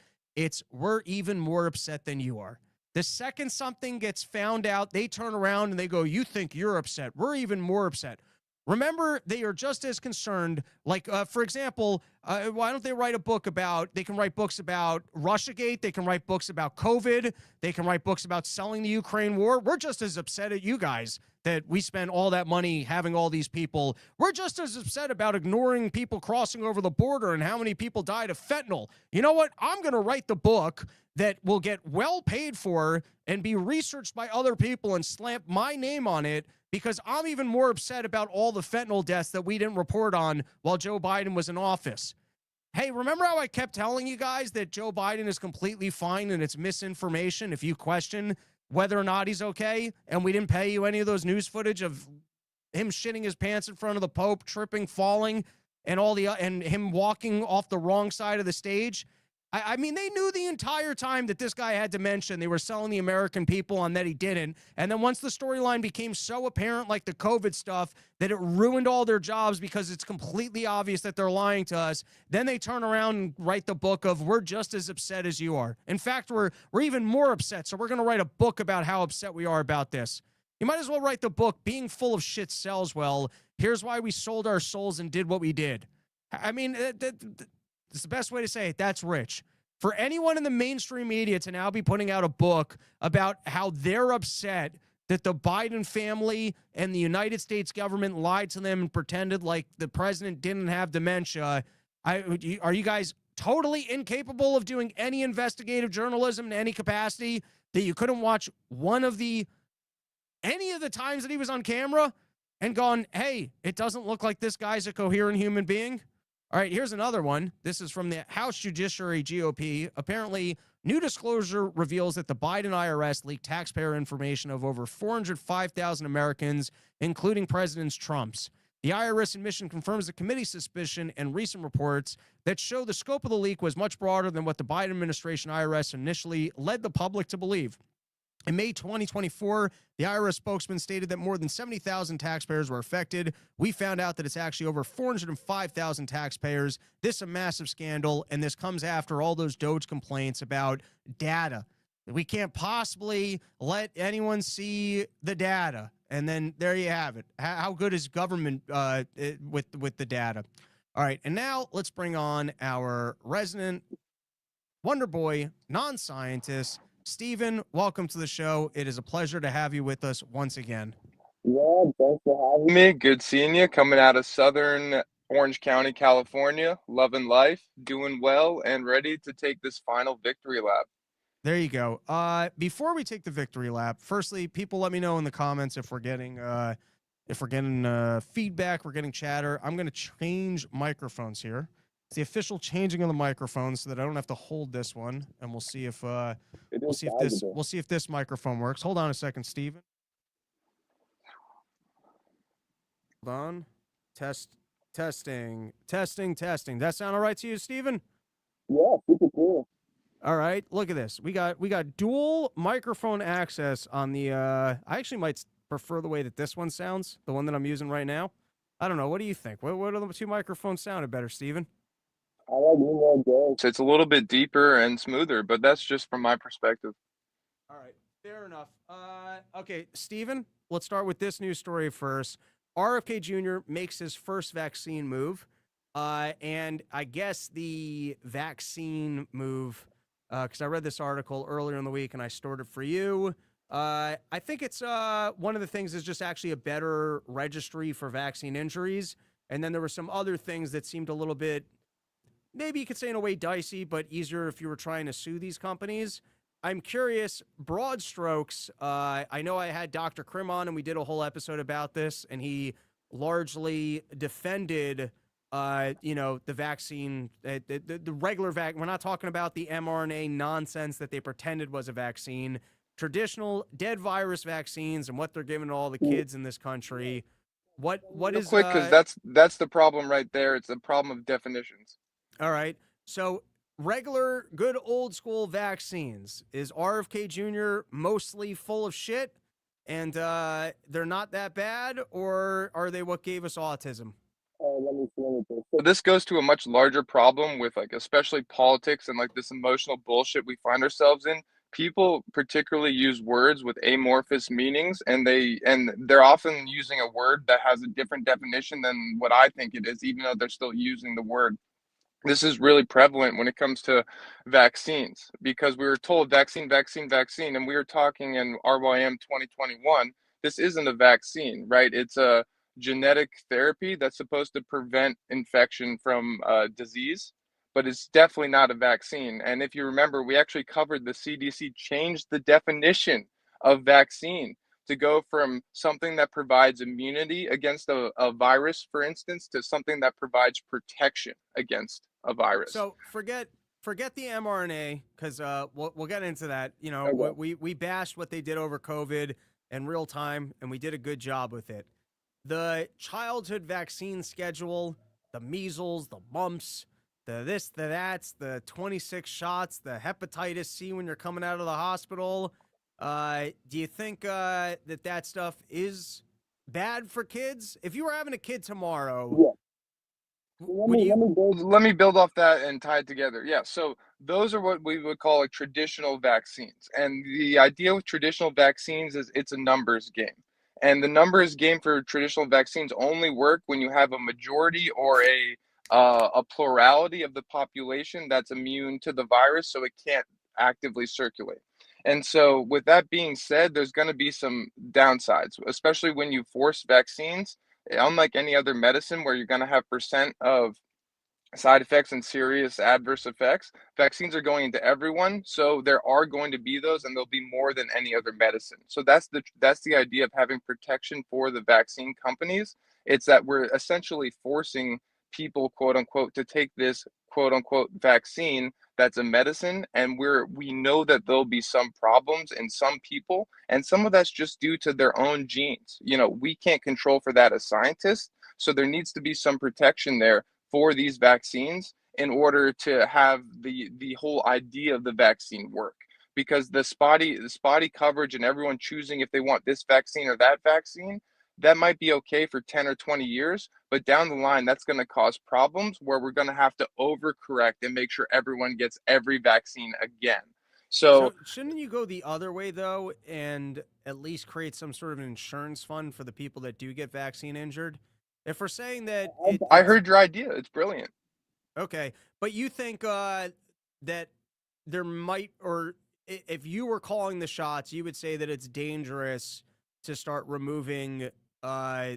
We're even more upset than you are. The second something gets found out, they turn around and they go, you think you're upset. We're even more upset. Remember, they are just as concerned. Like, for example, why don't they write a book about, they can write books about Russiagate. They can write books about COVID. They can write books about selling the Ukraine war. We're just as upset at you guys that we spend all that money having all these people. We're just as upset about ignoring people crossing over the border and how many people died of fentanyl. You know what? I'm going to write the book that will get well paid for and be researched by other people and slamp my name on it, because I'm even more upset about all the fentanyl deaths that we didn't report on while Joe Biden was in office. Hey, remember how I kept telling you guys that Joe Biden is completely fine and it's misinformation if you question whether or not he's okay? And we didn't pay you any of those news footage of him shitting his pants in front of the Pope, tripping, falling, and and him walking off the wrong side of the stage. I mean, they knew the entire time that this guy had dementia, and they were selling the American people on that he didn't. And then once the storyline became so apparent, like the COVID stuff, that it ruined all their jobs because it's completely obvious that they're lying to us, then they turn around and write the book of, we're just as upset as you are. In fact, we're even more upset, so we're going to write a book about how upset we are about this. You might as well write the book, Being Full of Shit Sells Well. Here's why we sold our souls and did what we did. I mean, it's the best way to say it. That's rich. For anyone in the mainstream media to now be putting out a book about how they're upset that the Biden family and the United States government lied to them and pretended like the president didn't have dementia, are you guys totally incapable of doing any investigative journalism in any capacity, that you couldn't watch any of the times that he was on camera and gone, hey, it doesn't look like this guy's a coherent human being? All right, here's another one. This is from the House Judiciary GOP. Apparently, new disclosure reveals that the Biden IRS leaked taxpayer information of over 405,000 Americans, including President Trump's. The IRS admission confirms the committee's suspicion and recent reports that show the scope of the leak was much broader than what the Biden administration IRS initially led the public to believe. In May 2024, the IRS spokesman stated that more than 70,000 taxpayers were affected. We found out that it's actually over 405,000 taxpayers. This is a massive scandal, and this comes after all those Doge complaints about data. We can't possibly let anyone see the data. And then there you have it. How good is government with the data? All right, and now let's bring on our resident Wonderboy non-scientist, Steven. Welcome to the show. It is a pleasure to have you with us once again. Yeah, thanks for having me. Good seeing you. Coming out of Southern Orange County, California. Loving life, doing well, and ready to take this final victory lap. There you go. Before we take the victory lap, firstly, people let me know in the comments if we're getting feedback, we're getting chatter. I'm going to change microphones here. It's the official changing of the microphone so that I don't have to hold this one, and we'll see if this microphone works. Hold on a second, Steven. Hold on. Testing. That sound all right to you, Steven? Yeah, super cool. All right, look at this. We got dual microphone access on the I actually might prefer the way that this one sounds, the one that I'm using right now. I don't know. What do you think? What are the two microphones sounded better, Steven? I like email Joe. It's a little bit deeper and smoother, but that's just from my perspective. All right, fair enough. Okay, Steven, let's start with this news story first. RFK Jr. makes his first vaccine move, and I guess the vaccine move, because I read this article earlier in the week and I stored it for you. I think it's one of the things is just actually a better registry for vaccine injuries. And then there were some other things that seemed a little bit, maybe you could say in a way dicey, but easier if you were trying to sue these companies. I'm curious, broad strokes. I know I had Dr. Krim on and we did a whole episode about this, and he largely defended, the vaccine, the regular vaccine. We're not talking about the mRNA nonsense that they pretended was a vaccine. Traditional dead virus vaccines and what they're giving to all the kids in this country. What Real is quick, because that's the problem right there. It's the problem of definitions. all right? So regular, good old school vaccines. Is RFK Jr. mostly full of shit and they're not that bad, or are they what gave us autism? So this goes to a much larger problem with like especially politics and like this emotional bullshit we find ourselves in. People particularly use words with amorphous meanings, and they're often using a word that has a different definition than what I think it is, even though they're still using the word. This is really prevalent when it comes to vaccines, because we were told vaccine, vaccine, vaccine, and we were talking in RYM 2021. This isn't a vaccine, right? It's a genetic therapy that's supposed to prevent infection from disease, but it's definitely not a vaccine. And if you remember, we actually covered the CDC changed the definition of vaccine to go from something that provides immunity against a virus, for instance, to something that provides protection against a virus. So forget the mRNA, because we'll get into that. You know, Okay. we bashed what they did over COVID in real time, and we did a good job with it. The childhood vaccine schedule, the measles, the mumps, the this, the that's, the 26 shots, the hepatitis C when you're coming out of the hospital. Do you think that stuff is bad for kids? If you were having a kid tomorrow, would you? Let me build off that and tie it together. Yeah, so those are what we would call like traditional vaccines. And the idea with traditional vaccines is it's a numbers game. And the numbers game for traditional vaccines only work when you have a majority or a plurality of the population that's immune to the virus, so it can't actively circulate. And so, with that being said, there's going to be some downsides, especially when you force vaccines. Unlike any other medicine where you're going to have percent of side effects and serious adverse effects, vaccines are going into everyone, so there are going to be those, and there'll be more than any other medicine. So that's the idea of having protection for the vaccine companies. It's that we're essentially forcing people, quote unquote, to take this quote unquote vaccine that's a medicine, and we know that there'll be some problems in some people, and some of that's just due to their own genes. We can't control for that as scientists, so there needs to be some protection there for these vaccines in order to have the whole idea of the vaccine work, because the spotty coverage and everyone choosing if they want this vaccine or that vaccine, that might be okay for 10 or 20 years, but down the line that's going to cause problems where we're going to have to overcorrect and make sure everyone gets every vaccine again. So So shouldn't you go the other way though, and at least create some sort of an insurance fund for the people that do get vaccine injured? If we're saying that I it's heard your idea, it's brilliant. okay, but you think that there might, or if you were calling the shots, you would say that it's dangerous to start removing uh,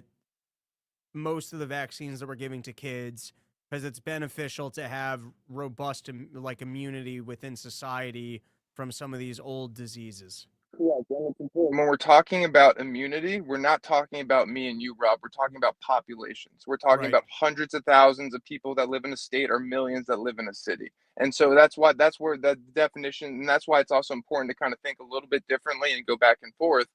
most of the vaccines that we're giving to kids, because it's beneficial to have robust like immunity within society from some of these old diseases. When we're talking about immunity, we're not talking about me and you, Rob. We're talking about populations. We're talking Right. about hundreds of thousands of people that live in a state or millions that live in a city. And so that's where the definition, and that's why it's also important to kind of think a little bit differently and go back and forth.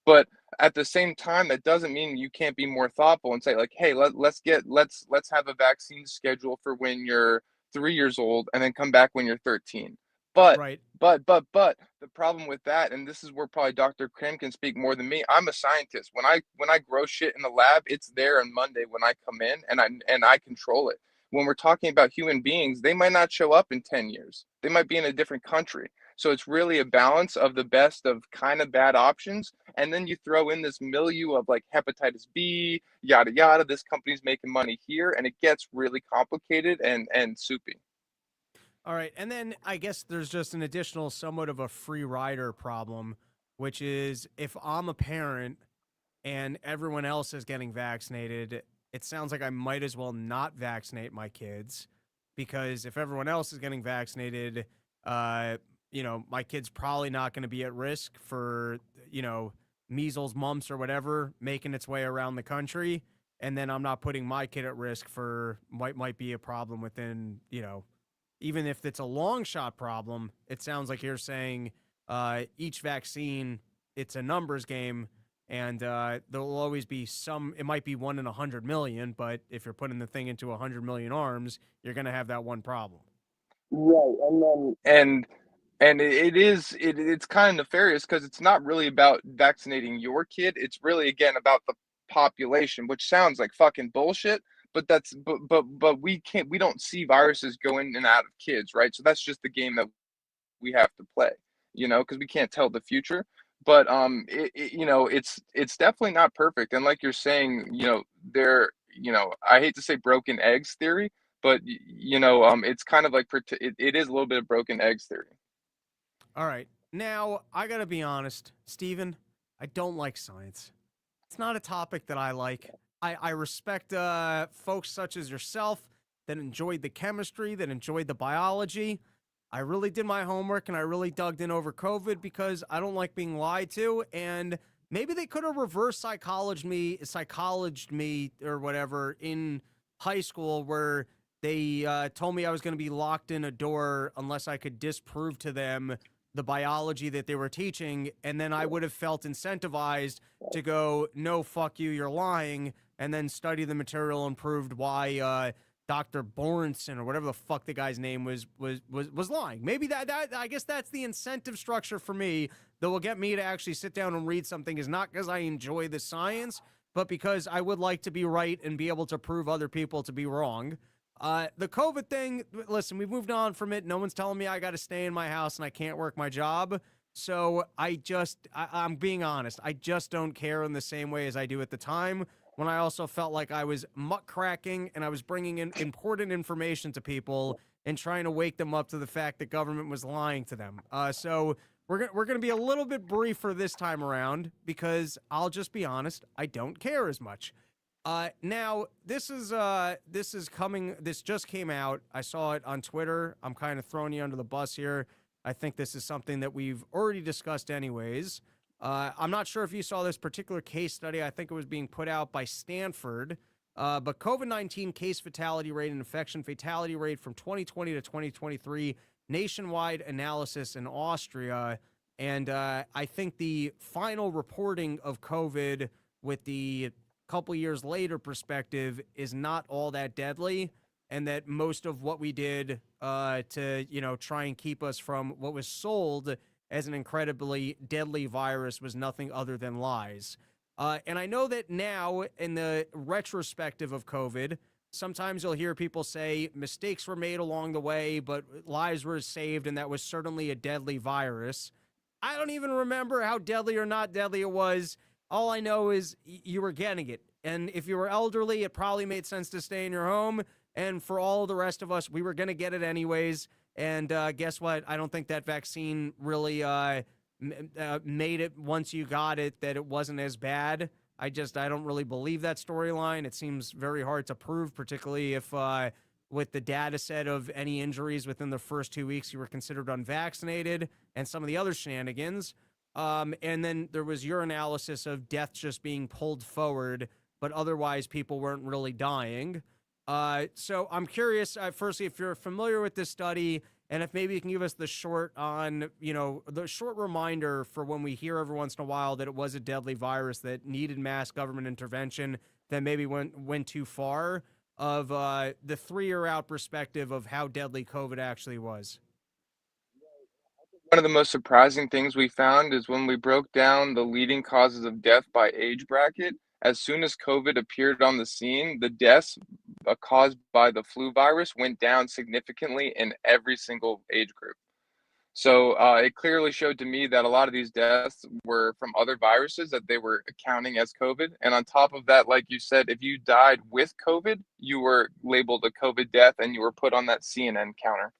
But at the same time, that doesn't mean you can't be more thoughtful and say like, hey, let's have a vaccine schedule for when you're 3 years old and then come back when you're 13. But Right. but the problem with that, and this is where probably Dr. Krim can speak more than me. I'm a scientist. When I grow shit in the lab, it's there on Monday when I come in, and I control it. When we're talking about human beings, they might not show up in 10 years. They might be in a different country. So it's really a balance of the best of kind of bad options. And then you throw in this milieu of like hepatitis B, yada yada. This company's making money here, and it gets really complicated and soupy. All right. And then I guess there's just an additional somewhat of a free rider problem which is if I'm a parent and everyone else is getting vaccinated, it sounds like I might as well not vaccinate my kids, because if everyone else is getting vaccinated, my kid's probably not going to be at risk for, measles, mumps, or whatever making its way around the country. And then I'm not putting my kid at risk for what might be a problem within, even if it's a long shot problem. It sounds like you're saying each vaccine, it's a numbers game, and there will always be it might be 1 in 100 million, but if you're putting the thing into 100 million arms, you're going to have that one problem. Right, it's kind of nefarious because it's not really about vaccinating your kid. It's really, again, about the population, which sounds like fucking bullshit. But we don't see viruses go in and out of kids, right? So that's just the game that we have to play, because we can't tell the future. But it's definitely not perfect. And like you're saying, I hate to say broken eggs theory, but it's kind of like it is a little bit of broken eggs theory. All right. Now, I got to be honest, Steven, I don't like science. It's not a topic that I like. I respect folks such as yourself that enjoyed the chemistry, that enjoyed the biology. I really did my homework, and I really dug in over COVID because I don't like being lied to. And maybe they could have reverse psychologed me or whatever in high school, where they told me I was going to be locked in a door unless I could disprove to them the biology that they were teaching. And then I would have felt incentivized to go, no, fuck you, you're lying, and then study the material and proved why Dr. Borenson or whatever the fuck the guy's name was lying. Maybe that I guess that's the incentive structure for me that will get me to actually sit down and read something, is not because I enjoy the science, but because I would like to be right and be able to prove other people to be wrong. The COVID thing, listen, we've moved on from it. No one's telling me I got to stay in my house and I can't work my job. So I'm being honest. I just don't care in the same way as I do at the time, when I also felt like I was muckraking and I was bringing in important information to people and trying to wake them up to the fact that government was lying to them. So we're going to be a little bit briefer this time around, because I'll just be honest, I don't care as much. Now this just came out. I saw it on Twitter. I'm kind of throwing you under the bus here. I think this is something that we've already discussed anyways. I'm not sure if you saw this particular case study. I think it was being put out by Stanford. But COVID-19 case fatality rate and infection fatality rate from 2020 to 2023, nationwide analysis in Austria. And I think the final reporting of COVID with the couple years later perspective is not all that deadly, and that most of what we did to try and keep us from what was sold as an incredibly deadly virus was nothing other than lies. And I know that now, in the retrospective of COVID, sometimes you'll hear people say mistakes were made along the way, but lives were saved, and that was certainly a deadly virus. I don't even remember how deadly or not deadly it was. All I know is you were getting it. And if you were elderly, it probably made sense to stay in your home. And for all the rest of us, we were going to get it anyways. And guess what? I don't think that vaccine really made it, once you got it, that it wasn't as bad. I don't really believe that storyline. It seems very hard to prove, particularly if with the data set of any injuries within the first 2 weeks you were considered unvaccinated, and some of the other shenanigans. And then there was your analysis of deaths just being pulled forward, but otherwise people weren't really dying. So I'm curious, firstly, if you're familiar with this study, and if maybe you can give us the short reminder for when we hear every once in a while that it was a deadly virus that needed mass government intervention, that maybe went too far, of the 3-year out perspective of how deadly COVID actually was. One of the most surprising things we found is when we broke down the leading causes of death by age bracket. As soon as COVID appeared on the scene, the deaths caused by the flu virus went down significantly in every single age group. So it clearly showed to me that a lot of these deaths were from other viruses that they were counting as COVID. And on top of that, like you said, if you died with COVID, you were labeled a COVID death and you were put on that CNN counter.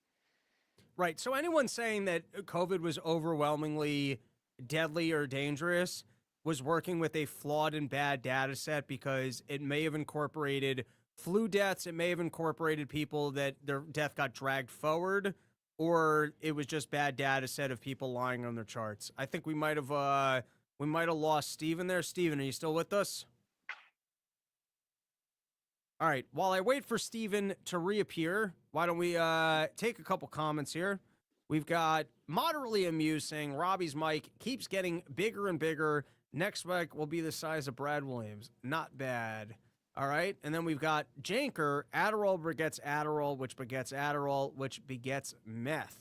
Right. So anyone saying that COVID was overwhelmingly deadly or dangerous was working with a flawed and bad data set, because it may have incorporated flu deaths, it may have incorporated people that their death got dragged forward, or it was just bad data set of people lying on their charts. I think we might have lost Steven there. Steven, are you still with us? All right, while I wait for Steven to reappear, why don't we take a couple comments here. We've got moderately amused saying Robbie's mic keeps getting bigger and bigger. Next mic will be the size of Brad Williams. Not bad. All right, and then we've got Janker, Adderall begets Adderall, which begets Adderall, which begets meth.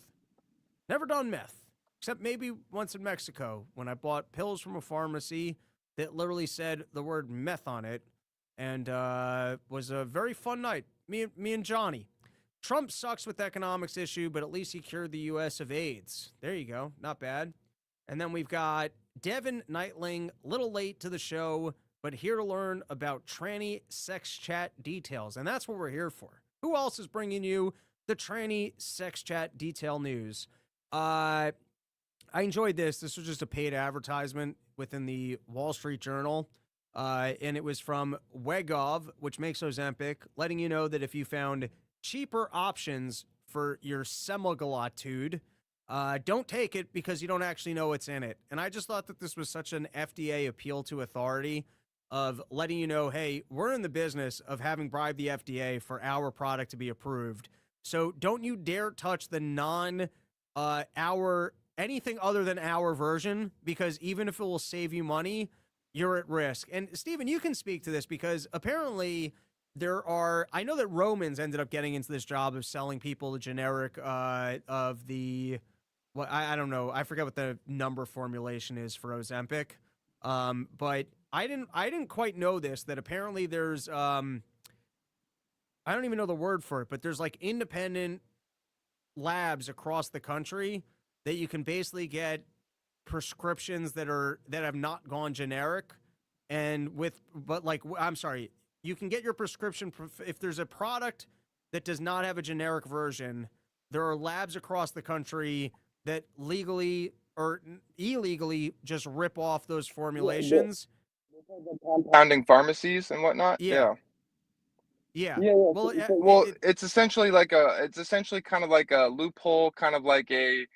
Never done meth, except maybe once in Mexico when I bought pills from a pharmacy that literally said the word meth on it, and was a very fun night. Me and Johnny. Trump sucks with the economics issue, but at least he cured the U.S. of AIDS. There you go. Not bad. And then we've got Devin Nightling, little late to the show, but here to learn about tranny sex chat details. And that's what we're here for. Who else is bringing you the tranny sex chat detail news? I enjoyed this. This was just a paid advertisement within the Wall Street Journal. And it was from Wegov, which makes Ozempic, letting you know that if you found cheaper options for your semaglutide, don't take it because you don't actually know what's in it. And I just thought that this was such an FDA appeal to authority of letting you know, hey, we're in the business of having bribed the FDA for our product to be approved. So don't you dare touch the anything other than our version, because even if it will save you money, you're at risk. And Steven, you can speak to this because apparently I know that Romans ended up getting into this job of selling people the generic of the, I don't know, I forget what the number formulation is for Ozempic. But I didn't quite know this, that apparently there's, I don't even know the word for it, but there's like independent labs across the country that you can basically get prescriptions that have not gone generic, you can get your prescription if there's a product that does not have a generic version. There are labs across the country that legally or illegally just rip off those formulations. Compounding pharmacies and whatnot. Yeah. Well, it's essentially kind of like a loophole, kind of like a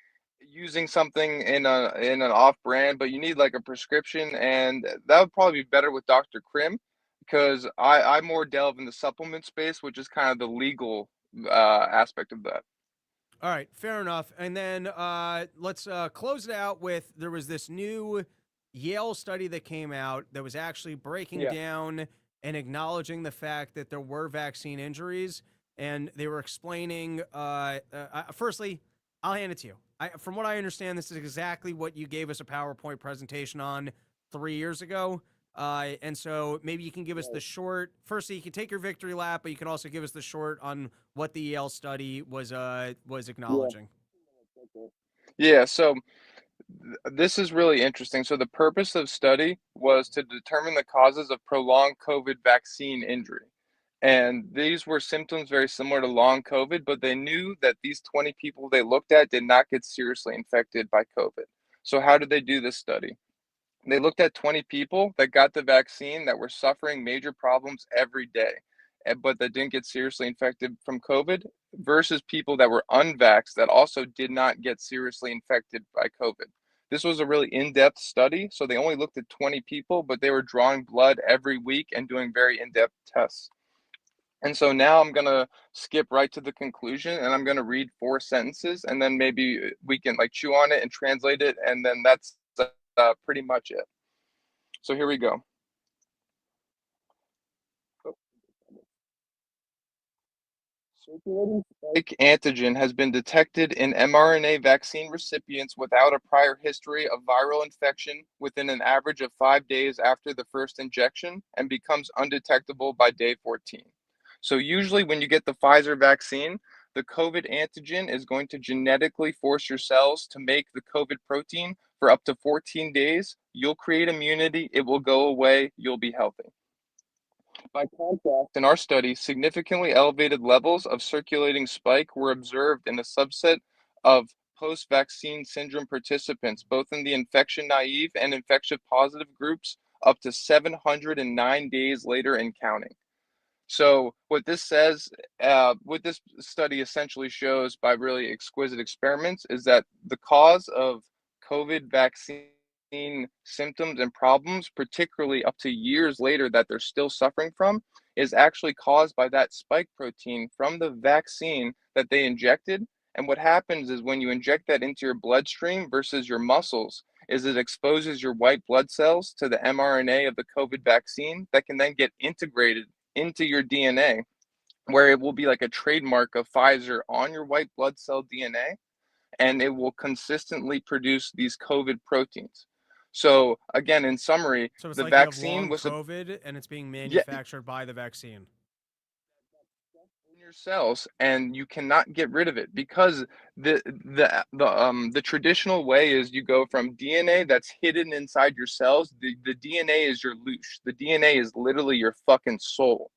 using something in an off brand, but you need like a prescription, and that would probably be better with Dr. Krim, because I more delve in the supplement space, which is kind of the legal aspect of that. All right, fair enough. And then let's close it out with, there was this new Yale study that came out that was actually breaking down and acknowledging the fact that there were vaccine injuries. And they were explaining, firstly, I'll hand it to you. From what I understand, this is exactly what you gave us a PowerPoint presentation on 3 years ago. And so maybe you can give us the short, firstly, you can take your victory lap, but you can also give us the short on what the Yale study was acknowledging. Yeah, so this is really interesting. So the purpose of study was to determine the causes of prolonged COVID vaccine injury. And these were symptoms very similar to long COVID, but they knew that these 20 people they looked at did not get seriously infected by COVID. So how did they do this study? They looked at 20 people that got the vaccine that were suffering major problems every day, but that didn't get seriously infected from COVID, versus people that were unvaxxed that also did not get seriously infected by COVID. This was a really in-depth study. So they only looked at 20 people, but they were drawing blood every week and doing very in-depth tests. And so now I'm going to skip right to the conclusion, and I'm going to read 4 sentences, and then maybe we can like chew on it and translate it. And then that's pretty much it. So here we go. Circulating spike antigen has been detected in mRNA vaccine recipients without a prior history of viral infection within an average of 5 days after the first injection, and becomes undetectable by day 14. So usually when you get the Pfizer vaccine, the COVID antigen is going to genetically force your cells to make the COVID protein for up to 14 days. You'll create immunity, it will go away, you'll be healthy. By contrast, in our study, significantly elevated levels of circulating spike were observed in a subset of post-vaccine syndrome participants, both in the infection naive and infection positive groups, up to 709 days later and counting. So what this says, what this study essentially shows by really exquisite experiments, is that the cause of COVID vaccine symptoms and problems, particularly up to years later that they're still suffering from, is actually caused by that spike protein from the vaccine that they injected. And what happens is when you inject that into your bloodstream versus your muscles, is it exposes your white blood cells to the mRNA of the COVID vaccine that can then get integrated into your DNA, where it will be like a trademark of Pfizer on your white blood cell DNA, and it will consistently produce these COVID proteins. So again, in summary, So it's the like you have vaccine long was COVID and it's being yeah, manufactured by the vaccine. in your cells, and you cannot get rid of it because the traditional way is you go from DNA that's hidden inside your cells. The DNA is your loosh. The DNA is literally your fucking soul.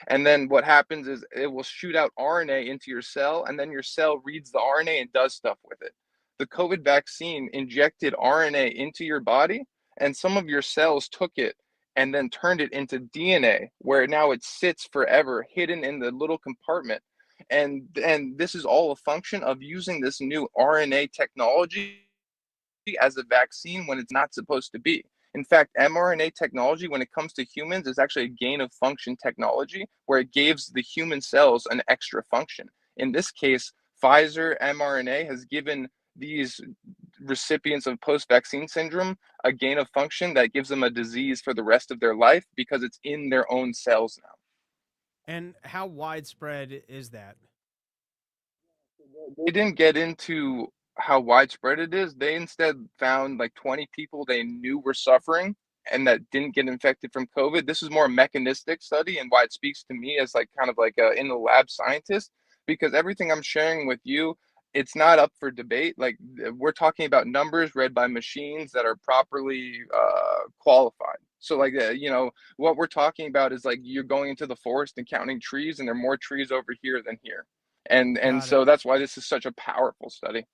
And then what happens is it will shoot out RNA into your cell, and then your cell reads the RNA and does stuff with it. The COVID vaccine injected RNA into your body, and some of your cells took it and then turned it into DNA, where now it sits forever hidden in the little compartment. And this is all a function of using this new RNA technology as a vaccine when it's not supposed to be. In fact, mRNA technology, when it comes to humans, is actually a gain of function technology where it gives the human cells an extra function. In this case, Pfizer mRNA has given these recipients of post-vaccine syndrome a gain of function that gives them a disease for the rest of their life because it's in their own cells now. And how widespread is that? They didn't get into how widespread it is. They instead found like 20 people they knew were suffering and that didn't get infected from COVID. This is more a mechanistic study, and why it speaks to me as like kind of like a in the lab scientist, because everything I'm sharing with you, it's not up for debate. Like we're talking about numbers read by machines that are properly qualified. So like, what we're talking about is like you're going into the forest and counting trees, and there are more trees over here than here. And Got it. so that's why this is such a powerful study.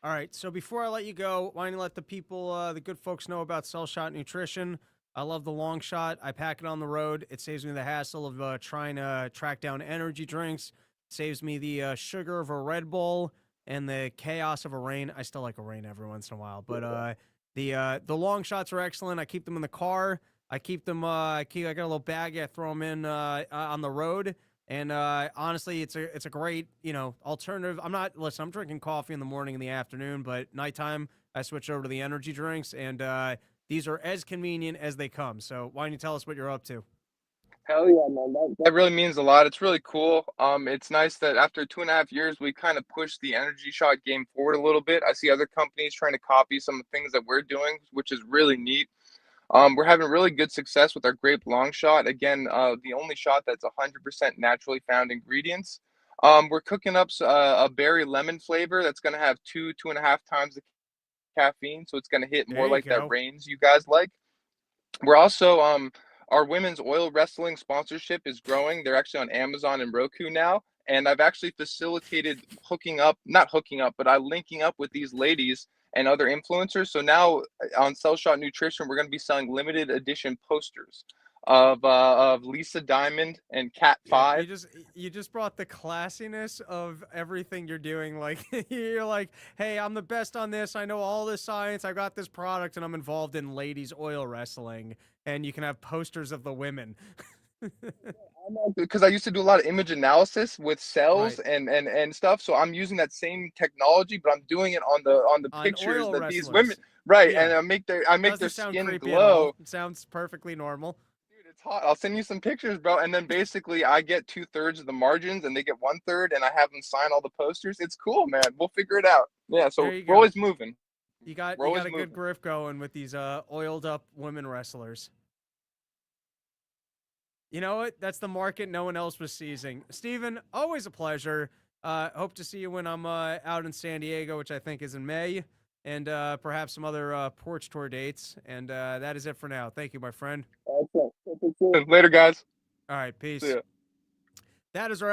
All right. So before I let you go, why don't you let the people, the good folks, know about CellShotNutrition? I love the long shot. I pack it on the road. It saves me the hassle of trying to track down energy drinks. Saves me the sugar of a Red Bull and the chaos of a Reign. I still like a Reign every once in a while, but the long shots are excellent. I keep them in the car. I keep them. I got a little baggie. I throw them in on the road. And honestly, it's a great alternative. I'm drinking coffee in the morning and the afternoon, but nighttime I switch over to the energy drinks, and these are as convenient as they come. So why don't you tell us what you're up to? Hell yeah, man. That really means a lot. It's really cool. It's nice that after 2.5 years, we kind of pushed the energy shot game forward a little bit. I see other companies trying to copy some of the things that we're doing, which is really neat. We're having really good success with our grape long shot. Again, the only shot that's 100% naturally found ingredients. We're cooking up a berry lemon flavor that's going to have 2.5 times the caffeine. So it's going to hit more like that Reigns you guys like. We're also, our women's oil wrestling sponsorship is growing. They're actually on Amazon and Roku now. And I've actually facilitated not hooking up, but linking up with these ladies and other influencers. So now on CellShotNutrition, we're going to be selling limited edition posters of Lisa Diamond and Cat 5. You just brought the classiness of everything you're doing. Like you're like, hey, I'm the best on this. I know all this science. I got this product, and I'm involved in ladies oil wrestling. And you can have posters of the women. Because I used to do a lot of image analysis with cells and stuff, so I'm using that same technology, but I'm doing it on the pictures that these women, and I make their skin glow. It sounds perfectly normal. Dude, it's hot. I'll send you some pictures, bro. And then basically I get 2/3 of the margins, and they get 1/3, and I have them sign all the posters. It's cool, man. We'll figure it out. Yeah, so we're always moving. You got a good grip going with these oiled up women wrestlers. You know what? That's the market no one else was seizing. Steven, always a pleasure. Hope to see you when I'm out in San Diego, which I think is in May, and perhaps some other porch tour dates. And that is it for now. Thank you, my friend. Okay. Later, guys. All right, peace. See ya. That is our